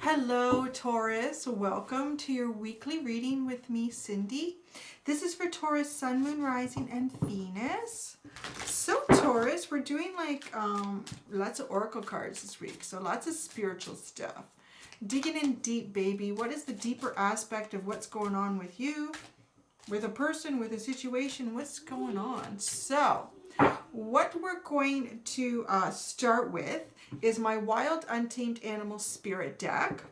Hello, Taurus. Welcome to your weekly reading with me, Cindy. This is for Taurus, Sun, Moon, Rising, and Venus. So, Taurus, we're doing like lots of oracle cards this week. So, lots of spiritual stuff. Digging in deep, baby. What is the deeper aspect of what's going on with you, with a person, with a situation? What's going on? So, what we're going to start with is my Wild Untamed Animal Spirit deck.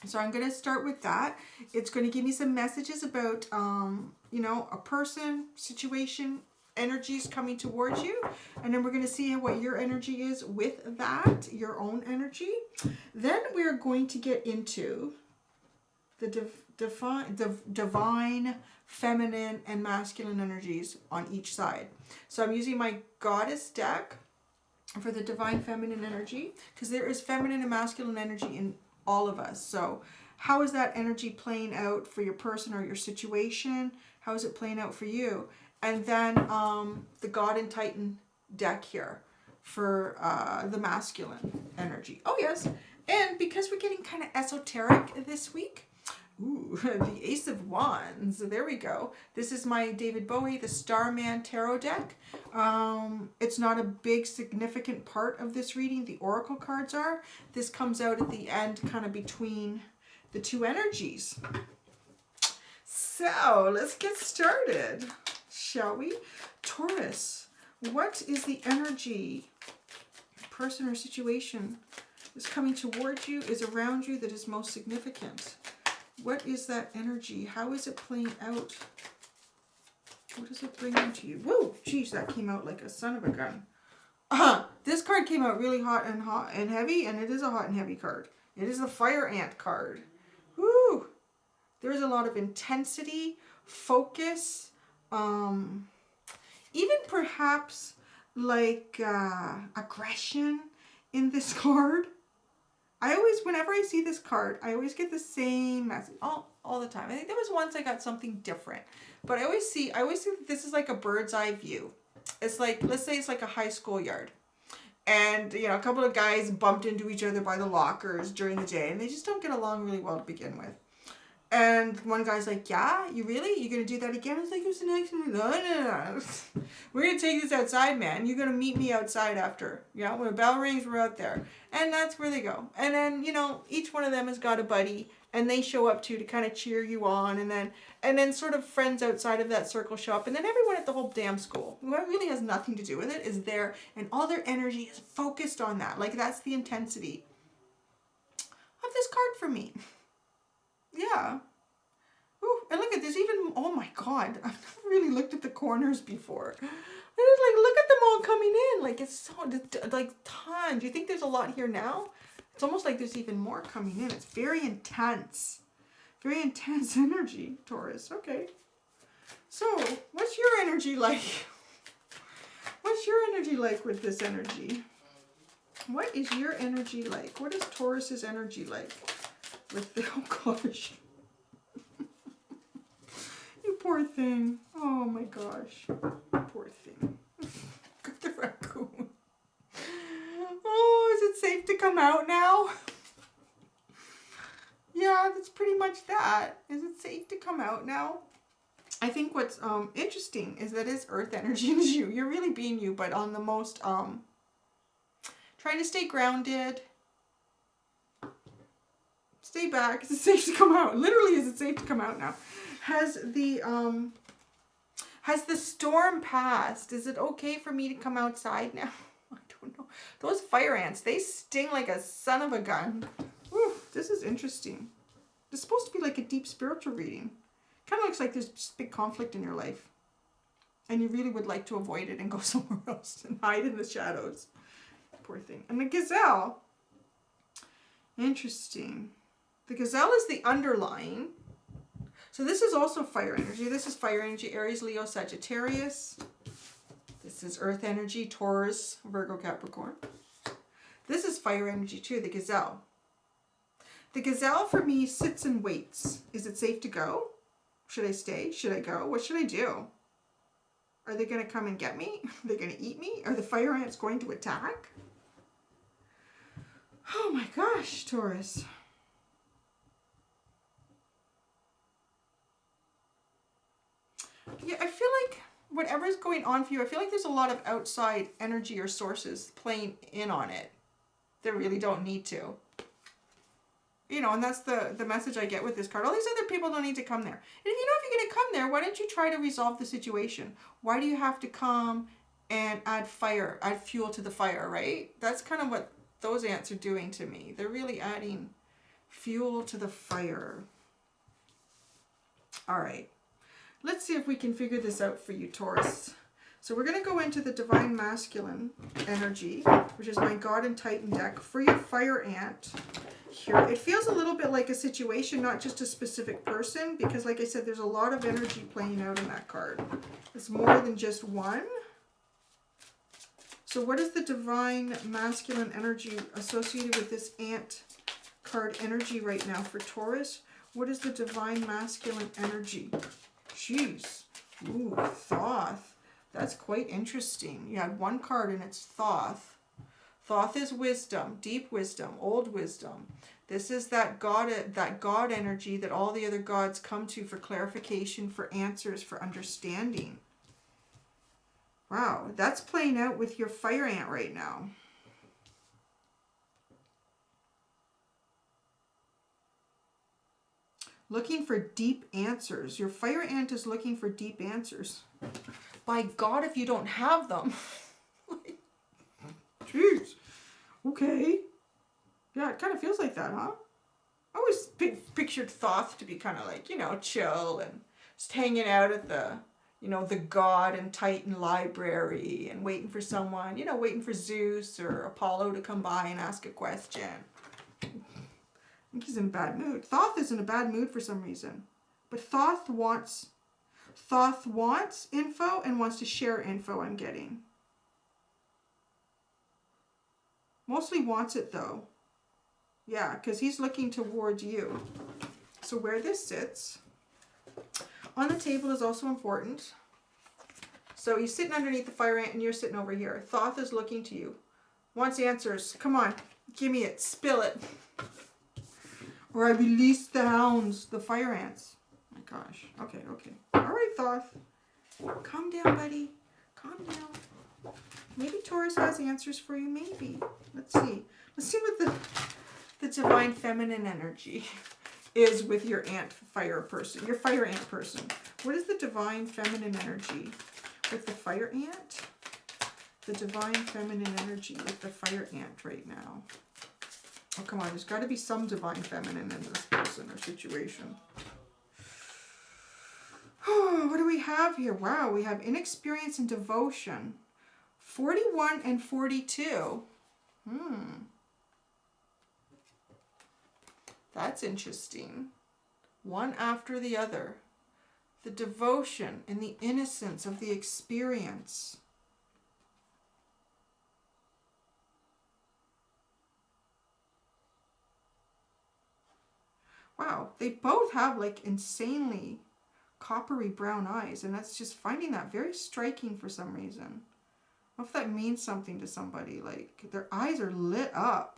So I'm going to start with that. It's going to give me some messages about, a person, situation, energies coming towards you. And then we're going to see what your energy is with that, your own energy. Then we're going to get into the divine feminine and masculine energies on each side. So I'm using my goddess deck for the divine feminine energy, because there is feminine and masculine energy in all of us. So how is that energy playing out for your person or your situation? How is it playing out for you? And then the God and Titan deck here for the masculine energy. Oh yes, and because we're getting kind of esoteric this week, ooh, the Ace of Wands. There we go. This is my David Bowie, the Starman Tarot deck. It's not a big significant part of this reading. The Oracle cards are. This comes out at the end, kind of between the two energies. So let's get started, shall we? Taurus, what is the energy, person or situation is coming towards you, is around you, that is most significant? What is that energy? How is it playing out? What does it bring into you? Whoa, geez, that came out like a son of a gun. This card came out really hot and heavy, and it is a hot and heavy card. It is the Fire Ant card. Woo! There's a lot of intensity, focus, even perhaps like aggression in this card. Whenever I see this card, I always get the same message all the time. I think there was once I got something different, but I always see that this is like a bird's eye view. It's like, let's say it's like a high school yard, and a couple of guys bumped into each other by the lockers during the day, and they just don't get along really well to begin with. And one guy's like, yeah, you really? You're going to do that again? I was like, it was an accident. No. We're going to take this outside, man. You're going to meet me outside after. Yeah, when the bell rings, we're out there. And that's where they go. And then, each one of them has got a buddy, and they show up to kind of cheer you on. And then sort of friends outside of that circle show up. And then everyone at the whole damn school, who really has nothing to do with it, is there. And all their energy is focused on that. Like, that's the intensity of this card for me. Yeah. Ooh, and look at this, oh my God, I've never really looked at the corners before. And it's like, look at them all coming in. Like, it's so, like, tons. You think there's a lot here now? It's almost like there's even more coming in. It's very intense. Very intense energy, Taurus. Okay. So, what's your energy like? What's your energy like with this energy? What is your energy like? What is Taurus's energy like? With the, oh gosh. You poor thing. Oh my gosh. Poor thing. Got the raccoon. Oh, is it safe to come out now? Yeah, that's pretty much that. Is it safe to come out now? I think what's interesting is that it's earth energy in you. You're really being you, but on the most trying to stay grounded. Stay back. Is it safe to come out? Literally, is it safe to come out now? Has the storm passed? Is it okay for me to come outside now? I don't know. Those fire ants, they sting like a son of a gun. Whew, this is interesting. It's supposed to be like a deep spiritual reading. Kind of looks like there's just big conflict in your life. And you really would like to avoid it and go somewhere else and hide in the shadows. Poor thing. And the gazelle. Interesting. The gazelle is the underlying. So this is also fire energy. This is fire energy, Aries, Leo, Sagittarius. This is earth energy, Taurus, Virgo, Capricorn. This is fire energy too, the gazelle. The gazelle for me sits and waits. Is it safe to go? Should I stay? Should I go? What should I do? Are they going to come and get me? Are they going to eat me? Are the fire ants going to attack? Oh my gosh, Taurus. Yeah, I feel like whatever's going on for you, I feel like there's a lot of outside energy or sources playing in on it that really don't need to. You know, and that's the message I get with this card. All these other people don't need to come there. And if you know if you're going to come there, why don't you try to resolve the situation? Why do you have to come and add fuel to the fire, right? That's kind of what those ants are doing to me. They're really adding fuel to the fire. All right. Let's see if we can figure this out for you, Taurus. So we're going to go into the Divine Masculine energy, which is my God and Titan deck, for your fire ant. Here, it feels a little bit like a situation, not just a specific person, because like I said, there's a lot of energy playing out in that card. It's more than just one. So what is the Divine Masculine energy associated with this ant card energy right now for Taurus? What is the Divine Masculine energy? Jeez. Ooh, Thoth. That's quite interesting. You had one card and it's Thoth. Thoth is wisdom, deep wisdom, old wisdom. This is that God energy that all the other gods come to for clarification, for answers, for understanding. Wow, that's playing out with your fire ant right now. Looking for deep answers. Your fire ant is looking for deep answers. By God, if you don't have them. Jeez. Okay. Yeah, it kind of feels like that, huh? I always pictured Thoth to be kind of like, you know, chill and just hanging out at the, you know, the God and Titan library and waiting for someone, you know, waiting for Zeus or Apollo to come by and ask a question. I think he's in a bad mood. Thoth is in a bad mood for some reason. But Thoth wants info and wants to share info, I'm getting. Mostly wants it though. Yeah, because he's looking towards you. So where this sits on the table is also important. So he's sitting underneath the fire ant and you're sitting over here. Thoth is looking to you. Wants answers. Come on, give me it. Spill it. Or I release the hounds, the fire ants. Oh my gosh. Okay, okay. All right, Thoth. Calm down, buddy. Calm down. Maybe Taurus has answers for you, maybe. Let's see. Let's see what the Divine Feminine energy is with your ant fire person, your fire ant person. What is the Divine Feminine energy with the fire ant? The Divine Feminine energy with the fire ant right now. Oh, come on. There's got to be some Divine Feminine in this person or situation. What do we have here? Wow, we have inexperience and devotion. 41 and 42. That's interesting. One after the other. The devotion and the innocence of the experience. Wow, they both have like insanely coppery brown eyes, and that's just finding that very striking for some reason. I don't know if that means something to somebody. Like their eyes are lit up.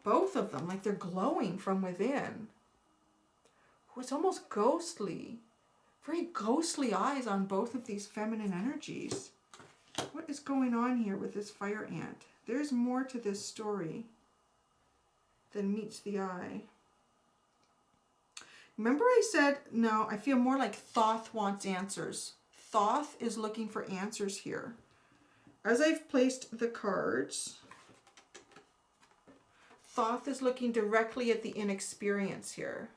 Both of them, like they're glowing from within. Oh, it's almost ghostly. Very ghostly eyes on both of these feminine energies. What is going on here with this fire ant? There's more to this story than meets the eye. Remember I said, no, I feel more like Thoth wants answers. Thoth is looking for answers here. As I've placed the cards, Thoth is looking directly at the inexperience here.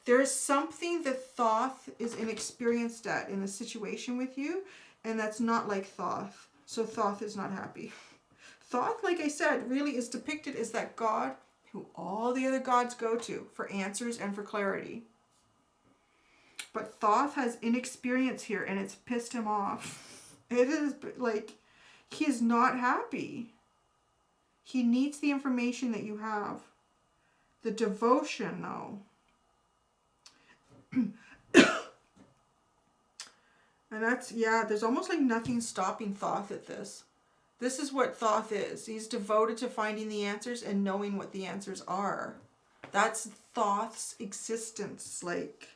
There is something that Thoth is inexperienced at in a situation with you, and that's not like Thoth. So Thoth is not happy. Thoth, like I said, really is depicted as that God who all the other gods go to for answers and for clarity. But Thoth has inexperience here, and it's pissed him off. It is like, he is not happy. He needs the information that you have. The devotion, though. And that's, yeah, there's almost like nothing stopping Thoth at this. This is what Thoth is. He's devoted to finding the answers and knowing what the answers are. That's Thoth's existence. Like,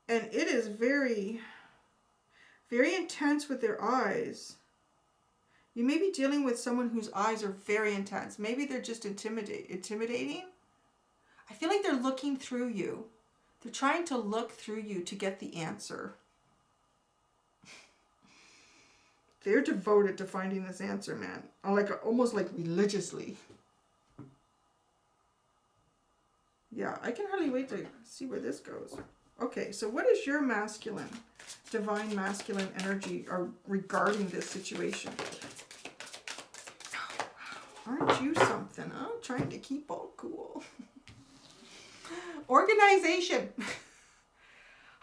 And it is very, very intense with their eyes. You may be dealing with someone whose eyes are very intense. Maybe they're just intimidating. I feel like they're looking through you. They're trying to look through you to get the answer. They're devoted to finding this answer, man. Almost like religiously. Yeah, I can hardly wait to see where this goes. Okay, so what is your masculine, divine masculine energy regarding this situation? Aren't you something, huh? Trying to keep all cool. Organization.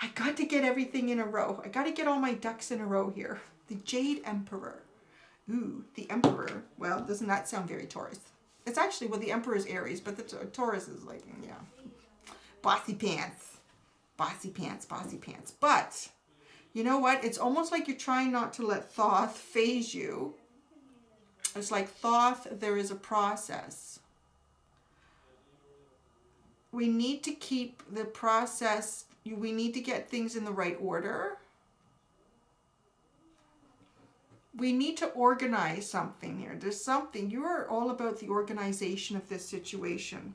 I got to get everything in a row. I got to get all my ducks in a row here. The Jade Emperor. Ooh, the Emperor. Well, doesn't that sound very Taurus? It's actually, well, the Emperor is Aries, but the Taurus is like, yeah. Bossy pants. Bossy pants, bossy pants. But, you know what? It's almost like you're trying not to let Thoth phase you. It's like Thoth, there is a process. We need to keep the process, we need to get things in the right order. We need to organize something here. There's something, you are all about the organization of this situation.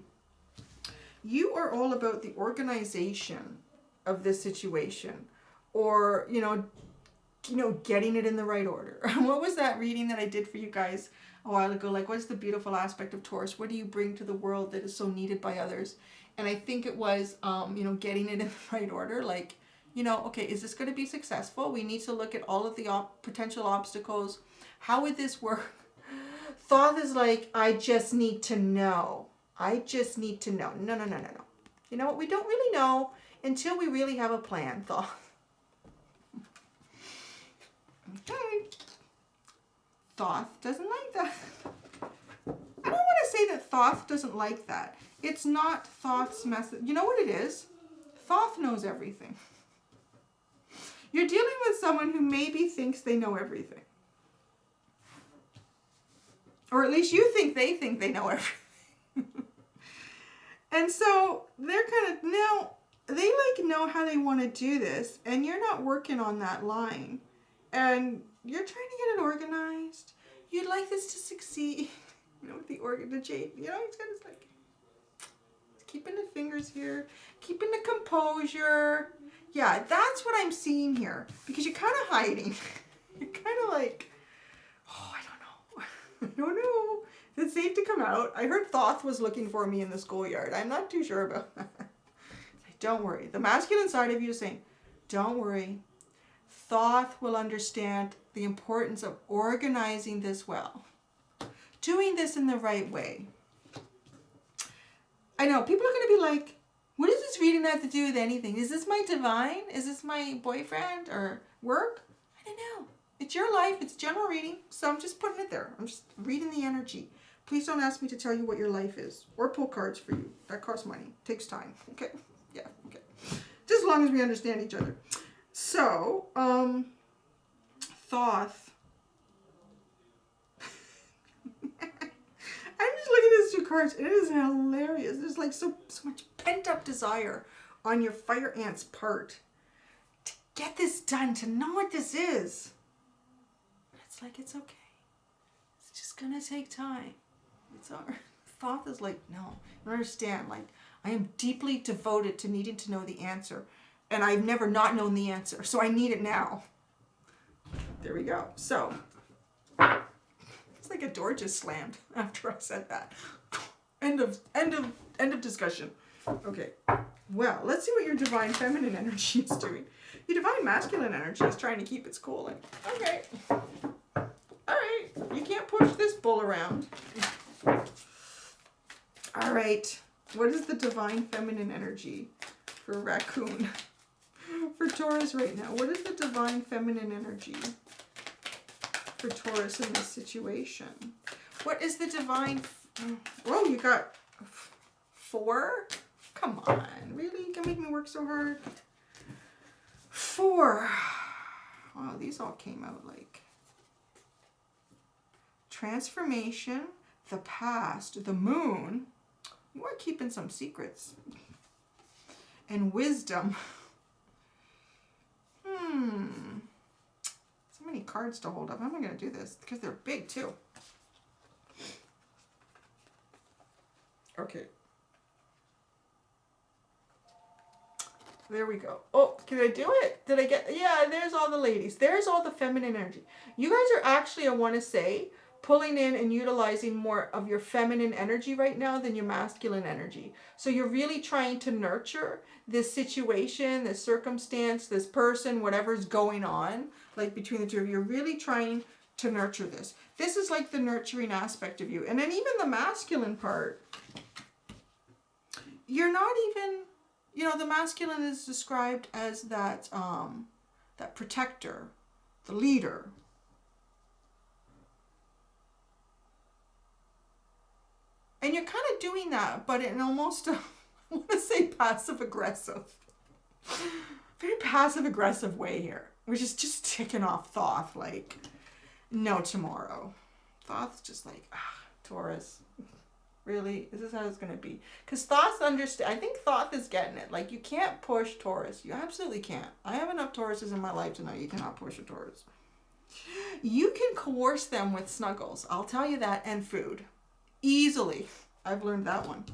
You are all about the organization of this situation. Or, you know, getting it in the right order. What was that reading that I did for you guys a while ago? Like, what's the beautiful aspect of Taurus? What do you bring to the world that is so needed by others? And I think it was, getting it in the right order. Like, okay, is this going to be successful? We need to look at all of the potential obstacles. How would this work? Thoth is like, I just need to know. I just need to know. No. You know what? We don't really know until we really have a plan, Thoth. Okay. Thoth doesn't like that. I don't want to say that Thoth doesn't like that. It's not Thoth's message. You know what it is? Thoth knows everything. You're dealing with someone who maybe thinks they know everything. Or at least you think they know everything. And so they're kind of, they know how they want to do this, and you're not working on that line. And you're trying to get it organized. You'd like this to succeed. The Jade, he's kind of like keeping the fingers here, keeping the composure. Yeah, that's what I'm seeing here. Because you're kind of hiding. You're kind of like, I don't know. Is it safe to come out? I heard Thoth was looking for me in the schoolyard. I'm not too sure about that. Don't worry. The masculine side of you is saying, don't worry. Thoth will understand the importance of organizing this well. Doing this in the right way. I know, people are going to be like, what does this reading have to do with anything? Is this my divine? Is this my boyfriend or work? I don't know. It's your life. It's general reading. So I'm just putting it there. I'm just reading the energy. Please don't ask me to tell you what your life is or pull cards for you. That costs money. Takes time. Okay? Yeah, okay. Just as long as we understand each other. So, Thoth. I'm just looking at these two cards. It is hilarious. There's like so much pent-up desire on your fire ant's part to get this done, to know what this is. It's like, it's okay. It's just gonna take time. It's all right. Thoth is like, no, you understand. Like, I am deeply devoted to needing to know the answer. And I've never not known the answer. So I need it now. There we go. So, it's like a door just slammed after I said that. End of discussion. Okay. Well, let's see what your divine feminine energy is doing. Your divine masculine energy is trying to keep its cool. Like, okay. All right. You can't push this bull around. All right. What is the divine feminine energy for raccoon? For Taurus right now. What is the divine feminine energy for Taurus in this situation? What is the divine... Oh, you got 4? Come on. Really? You can make me work so hard? 4. Wow, these all came out like... Transformation, the past, the moon. You are keeping some secrets. And wisdom. So many cards to hold up. How am I going to do this? Because they're big too. Okay. There we go. Oh, can I do it? Did I get... Yeah, there's all the ladies. There's all the feminine energy. You guys are actually, I want to say, pulling in and utilizing more of your feminine energy right now than your masculine energy. So you're really trying to nurture this situation, this circumstance, this person, whatever's going on, like between the two of you. You're really trying to nurture this. This is like the nurturing aspect of you. And then even the masculine part, you're not even... You know, the masculine is described as that that protector, the leader. And you're kind of doing that, but in almost, I want to say passive-aggressive. Very passive-aggressive way here. Which is just ticking off Thoth, like, no tomorrow. Thoth's just like, Taurus. Really? Is this how it's going to be? Because Thoth understand. I think Thoth is getting it. Like, you can't push Taurus. You absolutely can't. I have enough Tauruses in my life to know you cannot push a Taurus. You can coerce them with snuggles. I'll tell you that. And food. Easily. I've learned that one.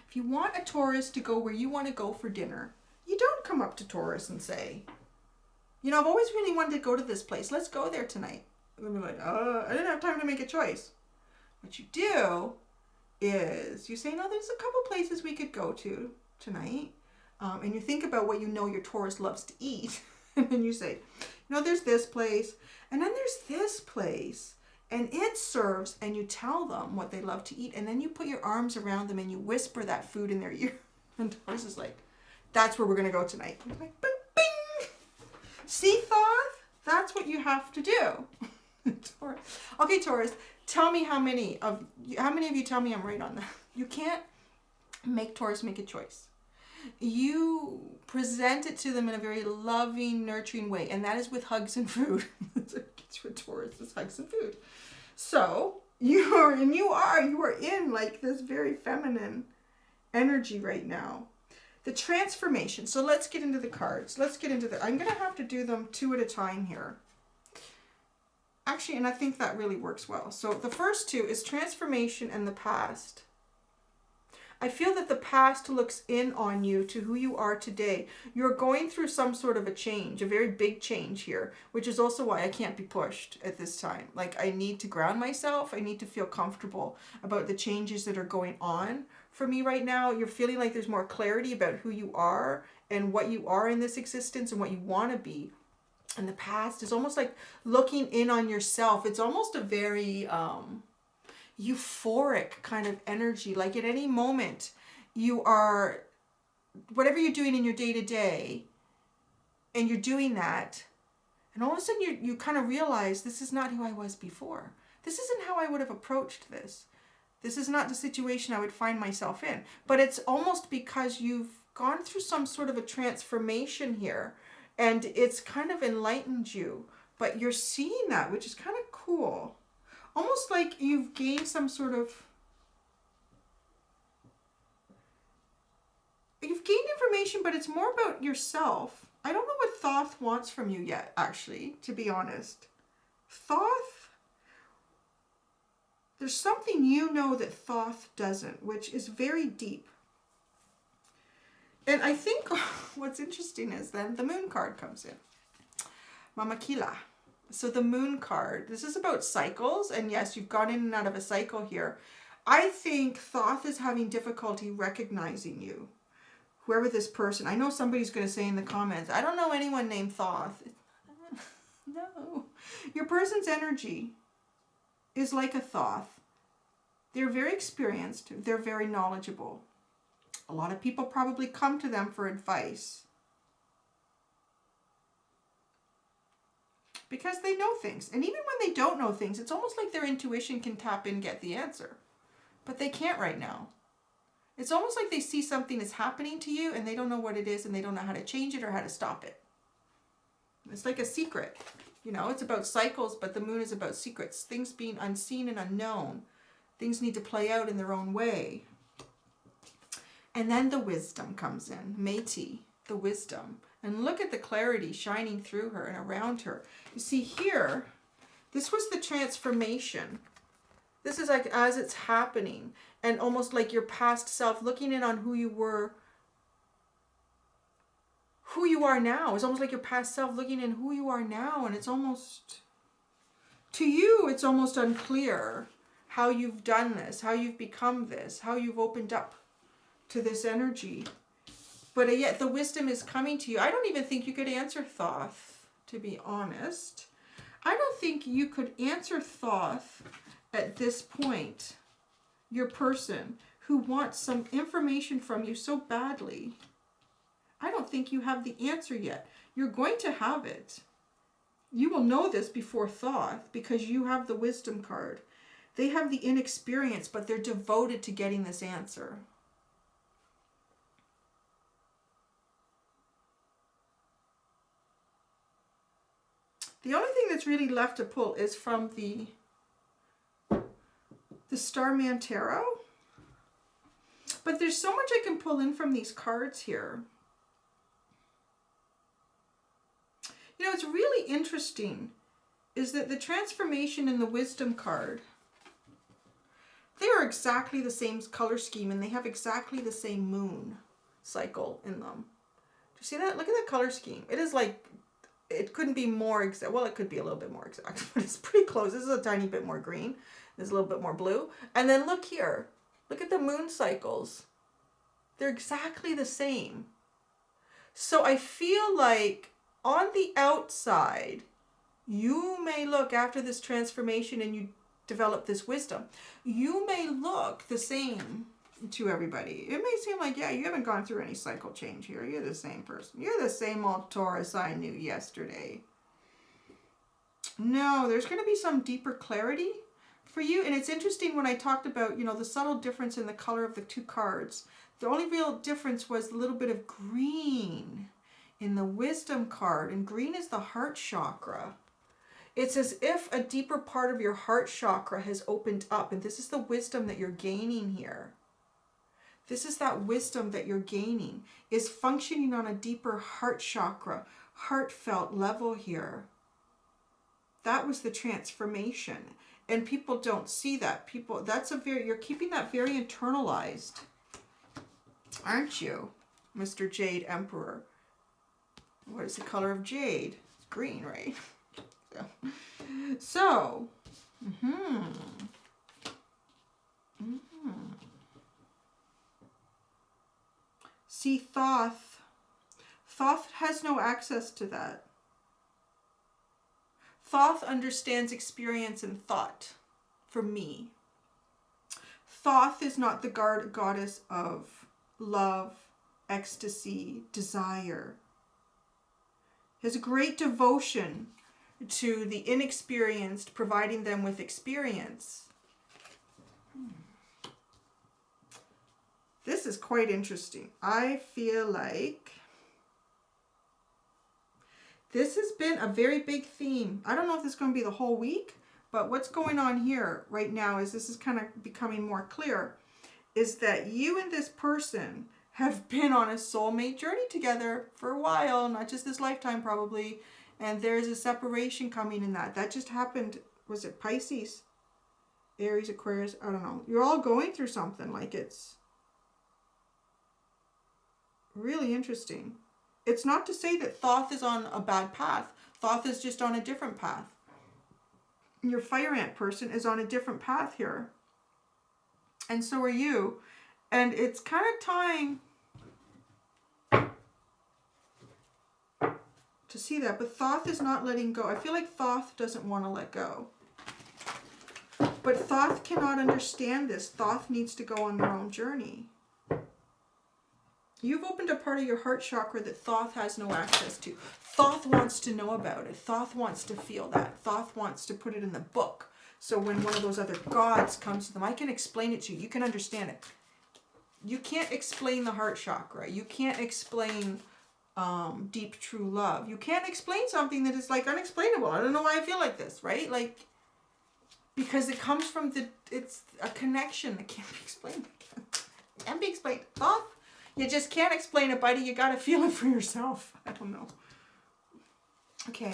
If you want a Taurus to go where you want to go for dinner, you don't come up to Taurus and say, you know, I've always really wanted to go to this place. Let's go there tonight. And they'll be like, I didn't have time to make a choice. What you do is you say, no, there's a couple places we could go to tonight. And you think about what you know your Taurus loves to eat. And then you say, no, there's this place. And then there's this place. And it serves, and you tell them what they love to eat. And then you put your arms around them and you whisper that food in their ear. And Taurus is like, that's where we're going to go tonight. And you're like, bing, bing. See, Thoth? That's what you have to do. Taurus. Okay, Taurus. Tell me how many of you tell me I'm right on that. You can't make Taurus make a choice. You present it to them in a very loving, nurturing way, and that is with hugs and food. That's what gets you a Taurus, is hugs and food. So you are in like this very feminine energy right now. The transformation. So let's get into the cards. I'm gonna have to do them two at a time here. Actually, and I think that really works well. So the first two is transformation and the past. I feel that the past looks in on you to who you are today. You're going through some sort of a change, a very big change here, which is also why I can't be pushed at this time. Like, I need to ground myself. I need to feel comfortable about the changes that are going on for me right now. You're feeling like there's more clarity about who you are and what you are in this existence and what you want to be. And the past is almost like looking in on yourself. It's almost a very euphoric kind of energy. Like at any moment, you are, whatever you're doing in your day-to-day, and you're doing that, and all of a sudden you kind of realize, this is not who I was before. This isn't how I would have approached this. This is not the situation I would find myself in. But it's almost because you've gone through some sort of a transformation here. And it's kind of enlightened you, but you're seeing that, which is kind of cool. Almost like you've gained some sort of... You've gained information, but it's more about yourself. I don't know what Thoth wants from you yet, actually, to be honest. Thoth... There's something you know that Thoth doesn't, which is very deep. And I think what's interesting is then the moon card comes in. Mama Kila. So the moon card, this is about cycles. And yes, you've gone in and out of a cycle here. I think Thoth is having difficulty recognizing you. Whoever this person, I know somebody's going to say in the comments, I don't know anyone named Thoth. No. Your person's energy is like a Thoth. They're very experienced. They're very knowledgeable. A lot of people probably come to them for advice because they know things. And even when they don't know things, it's almost like their intuition can tap in and get the answer. But they can't right now. It's almost like they see something is happening to you and they don't know what it is and they don't know how to change it or how to stop it. It's like a secret. You know, it's about cycles, but the moon is about secrets. Things being unseen and unknown. Things need to play out in their own way. And then the wisdom comes in. Métis, the wisdom. And look at the clarity shining through her and around her. You see here, this was the transformation. This is like as it's happening, and almost like your past self looking in on who you were, who you are now. It's almost like your past self looking in who you are now, and it's almost, to you, it's almost unclear how you've done this, how you've become this, how you've opened up to this energy. But yet the wisdom is coming to you. I don't even think you could answer Thoth, to be honest. I don't think you could answer Thoth at this point, your person who wants some information from you so badly. I don't think you have the answer yet. You're going to have it. You will know this before Thoth because you have the wisdom card. They have the inexperience, but they're devoted to getting this answer. The only thing that's really left to pull is from the Starman Tarot. But there's so much I can pull in from these cards here. You know, it's really interesting is that the transformation in the wisdom card, they are exactly the same color scheme and they have exactly the same moon cycle in them. Do you see that? Look at that color scheme. It is like, it couldn't be more exact. Well, it could be a little bit more exact, but it's pretty close. This is a tiny bit more green. There's a little bit more blue. And then look here. Look at the moon cycles. They're exactly the same. So I feel like on the outside, you may look after this transformation and you develop this wisdom. You may look the same to everybody. It may seem like, yeah, you haven't gone through any cycle change here. You're the same person. You're the same old Taurus I knew yesterday. No, there's going to be some deeper clarity for you. And it's interesting when I talked about, you know, the subtle difference in the color of the two cards. The only real difference was a little bit of green in the wisdom card. And green is the heart chakra. It's as if a deeper part of your heart chakra has opened up. And this is the wisdom that you're gaining here. This is that wisdom that you're gaining, is functioning on a deeper heart chakra, heartfelt level here. That was the transformation. And people don't see that. People, that's a very, you're keeping that very internalized, aren't you, Mr. Jade Emperor? What is the color of jade? It's green, right? So, see, Thoth has no access to that. Thoth understands experience and thought, for me. Thoth is not the goddess of love, ecstasy, desire. He has a great devotion to the inexperienced, providing them with experience. This is quite interesting. I feel like this has been a very big theme. I don't know if this is going to be the whole week, but what's going on here right now is this is kind of becoming more clear, is that you and this person have been on a soulmate journey together for a while, not just this lifetime probably, and there's a separation coming in that. That just happened, was it Pisces? Aries, Aquarius, I don't know. You're all going through something, like it's really interesting. It's not to say that Thoth is on a bad path. Thoth is just on a different path. Your fire ant person is on a different path here. And so are you. And it's kind of time to see that. But Thoth is not letting go. I feel like Thoth doesn't want to let go. But Thoth cannot understand this. Thoth needs to go on their own journey. You've opened a part of your heart chakra that Thoth has no access to. Thoth wants to know about it. Thoth wants to feel that. Thoth wants to put it in the book. So when one of those other gods comes to them, I can explain it to you. You can understand it. You can't explain the heart chakra. You can't explain deep true love. You can't explain something that is like unexplainable. I don't know why I feel like this, right? Like, because it comes from it's a connection that can't be explained. Can't be explained. Thoth, You just can't explain it, buddy. You got to feel it for yourself. I don't know. Okay.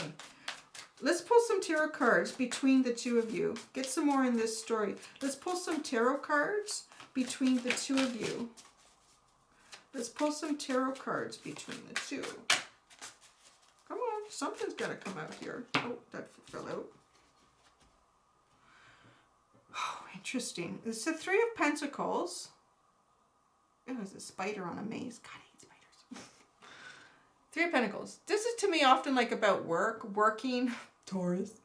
Let's pull some tarot cards between the two of you. Get some more in this story. Let's pull some tarot cards between the two of you. Let's pull some tarot cards between the two. Come on, something's got to come out here. Oh, that fell out. Oh, interesting. It's the Three of Pentacles. Oh, there's a spider on a maze. God, I hate spiders. Three of Pentacles. This is to me often like about work, working. Taurus.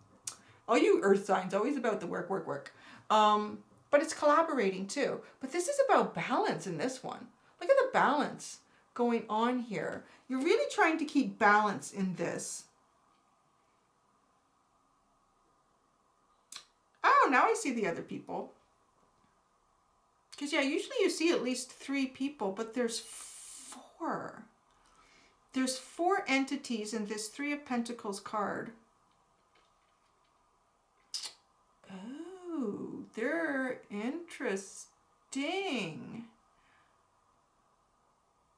All you earth signs, always about the work, work, work. But it's collaborating too. But this is about balance in this one. Look at the balance going on here. You're really trying to keep balance in this. Oh, now I see the other people. Because, yeah, usually you see at least 3 people, but there's 4. There's 4 entities in this Three of Pentacles card. Oh, they're interesting.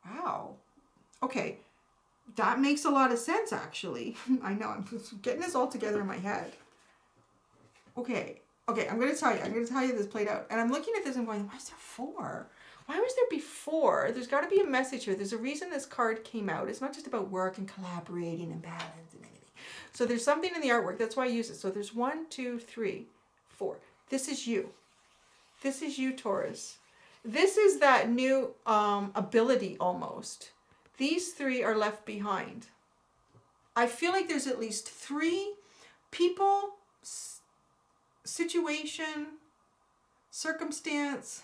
Wow. Okay. That makes a lot of sense, actually. I know. I'm just getting this all together in my head. Okay. Okay, I'm going to tell you. I'm going to tell you this played out. And I'm looking at this and going, why is there 4? Why was there before? There's got to be a message here. There's a reason this card came out. It's not just about work and collaborating and balance and everything. So there's something in the artwork. That's why I use it. So there's 1, 2, 3, 4. This is you. This is you, Taurus. This is that new ability almost. These 3 are left behind. I feel like there's at least 3 people, situation, circumstance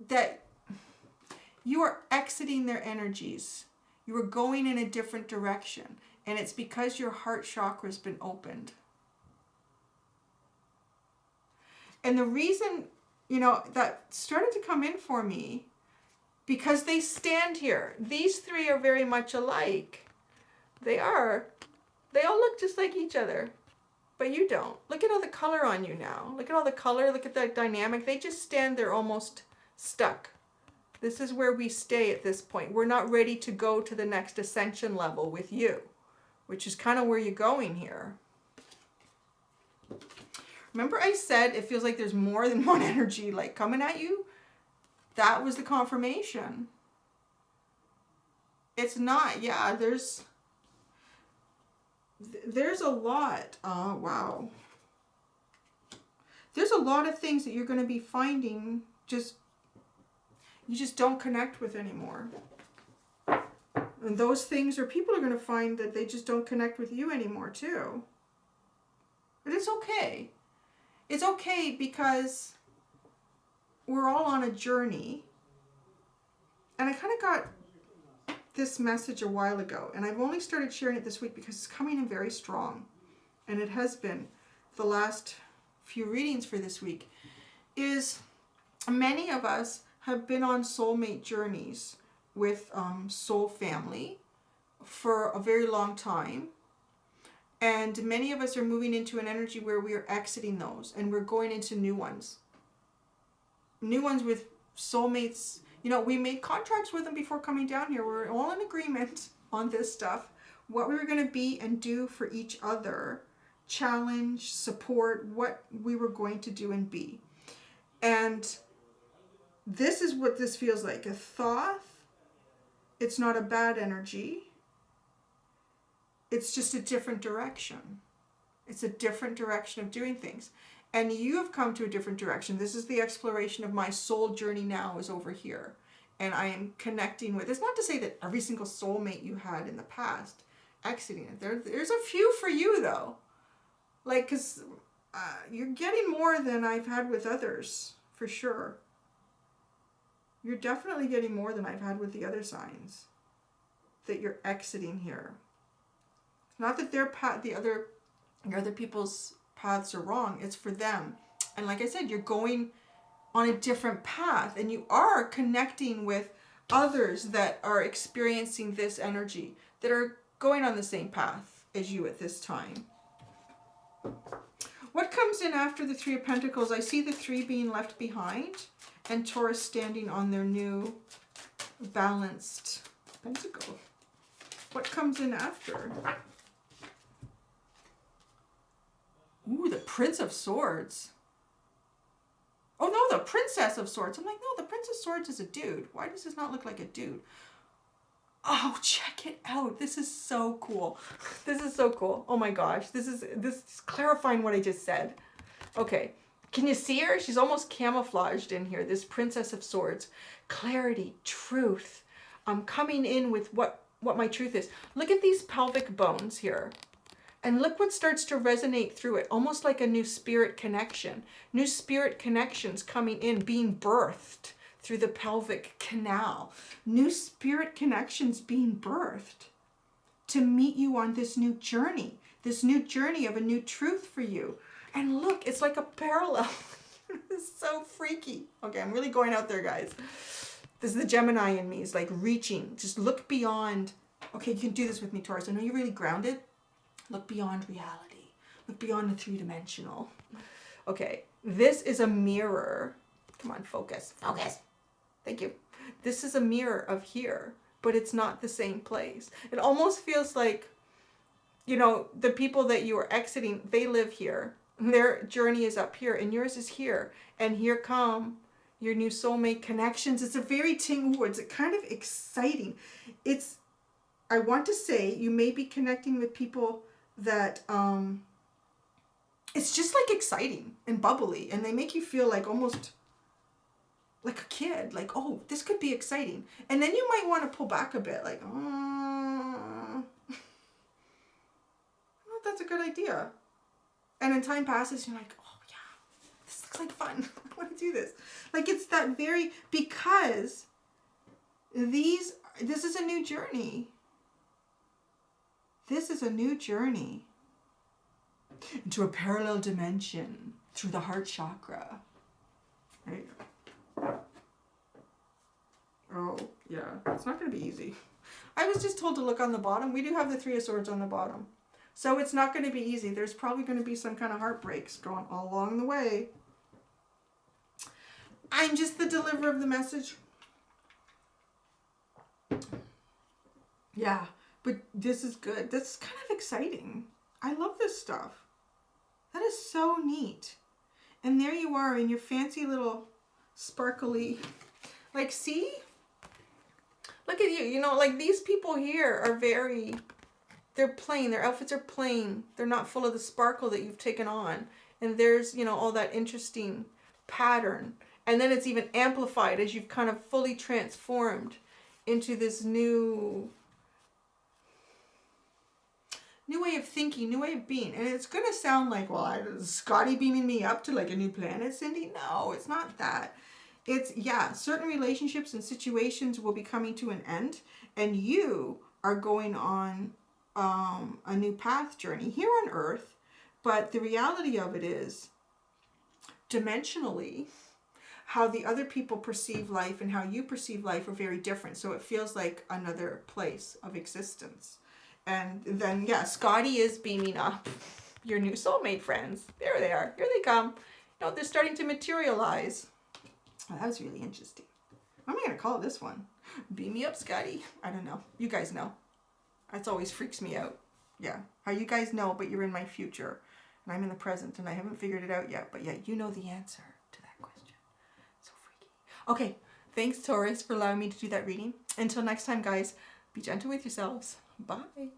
that you are exiting their energies. You are going in a different direction. And it's because your heart chakra has been opened. And the reason, you know, that started to come in for me, because they stand here. These 3 are very much alike. They are. They all look just like each other. But you don't. Look at all the color on you now. Look at all the color. Look at that dynamic. They just stand there almost stuck. This is where we stay at this point. We're not ready to go to the next ascension level with you, which is kind of where you're going here. Remember I said it feels like there's more than one energy like coming at you? That was the confirmation. It's not, yeah, there's a lot. Oh, wow. There's a lot of things that you're going to be finding you just don't connect with anymore. And those things, or people are going to find that they just don't connect with you anymore too. But it's okay. It's okay because we're all on a journey. And I kind of got this message a while ago, and I've only started sharing it this week because it's coming in very strong. And it has been the last few readings for this week. Is many of us have been on soulmate journeys with soul family for a very long time. And many of us are moving into an energy where we are exiting those and we're going into new ones. New ones with soulmates. You know, we made contracts with them before coming down here. We're all in agreement on this stuff. What we were going to be and do for each other. Challenge, support, what we were going to do and be. And this is what this feels like. A Thoth. It's not a bad energy. It's just a different direction. It's a different direction of doing things. And you have come to a different direction. This is the exploration of my soul journey now is over here. And I am connecting with, it's not to say that every single soulmate you had in the past, exiting it. There's a few for you though. Like, because you're getting more than I've had with others, for sure. You're definitely getting more than I've had with the other signs that you're exiting here. Not that their path, the other people's paths are wrong. It's for them. And like I said, you're going on a different path and you are connecting with others that are experiencing this energy, that are going on the same path as you at this time. What comes in after the Three of Pentacles? I see the 3 being left behind and Taurus standing on their new balanced pentacle. What comes in after? Ooh, the Prince of Swords. Oh no, the Princess of Swords. I'm like, no, the Prince of Swords is a dude. Why does this not look like a dude? Oh, check it out. This is so cool. This is so cool. Oh my gosh. This is clarifying what I just said. Okay. Can you see her? She's almost camouflaged in here. This Princess of Swords. Clarity, truth. I'm coming in with what my truth is. Look at these pelvic bones here. And look what starts to resonate through it, almost like a new spirit connection. New spirit connections coming in, being birthed through the pelvic canal. New spirit connections being birthed to meet you on this new journey of a new truth for you. And look, it's like a parallel. It's so freaky. Okay, I'm really going out there, guys. This is the Gemini in me. It's like reaching. Just look beyond. Okay, you can do this with me, Taurus. I know you're really grounded. Look beyond reality. Look beyond the three-dimensional. Okay, this is a mirror. Come on, focus. Focus. Thank you. This is a mirror of here, but it's not the same place. It almost feels like, you know, the people that you are exiting, they live here. Their journey is up here, and yours is here. And here come your new soulmate connections. It's a very it's kind of exciting. I want to say you may be connecting with people that it's just like exciting and bubbly, and they make you feel like almost like a kid, like, oh, this could be exciting. And then you might want to pull back a bit, like, oh, that's a good idea. And then time passes, you're like, oh yeah, this looks like fun. I want to do this. Like, it's that very, because this is a new journey. This is a new journey into a parallel dimension through the heart chakra. Right? Oh, yeah. It's not going to be easy. I was just told to look on the bottom. We do have the Three of Swords on the bottom. So it's not going to be easy. There's probably going to be some kind of heartbreaks going all along the way. I'm just the deliverer of the message. Yeah. But this is good. That's kind of exciting. I love this stuff. That is so neat. And there you are in your fancy little sparkly, like, see? Look at you. You know, like, these people here are they're plain. Their outfits are plain. They're not full of the sparkle that you've taken on. And there's, you know, all that interesting pattern. And then it's even amplified as you've kind of fully transformed into this new way of thinking, new way of being. And it's going to sound like, well, is Scotty beaming me up to like a new planet, Cindy? No, it's not that. It's, yeah, certain relationships and situations will be coming to an end, and you are going on a new path journey here on Earth. But the reality of it is, dimensionally, how the other people perceive life and how you perceive life are very different. So it feels like another place of existence. And then, yeah, Scotty is beaming up your new soulmate friends. There they are. Here they come. You know, they're starting to materialize. Oh, that was really interesting. What am I going to call this one? Beam me up, Scotty. I don't know. You guys know. That always freaks me out. Yeah. How you guys know, but you're in my future. And I'm in the present, and I haven't figured it out yet. But yeah, you know the answer to that question. So freaky. Okay. Thanks, Taurus, for allowing me to do that reading. Until next time, guys, be gentle with yourselves. Bye.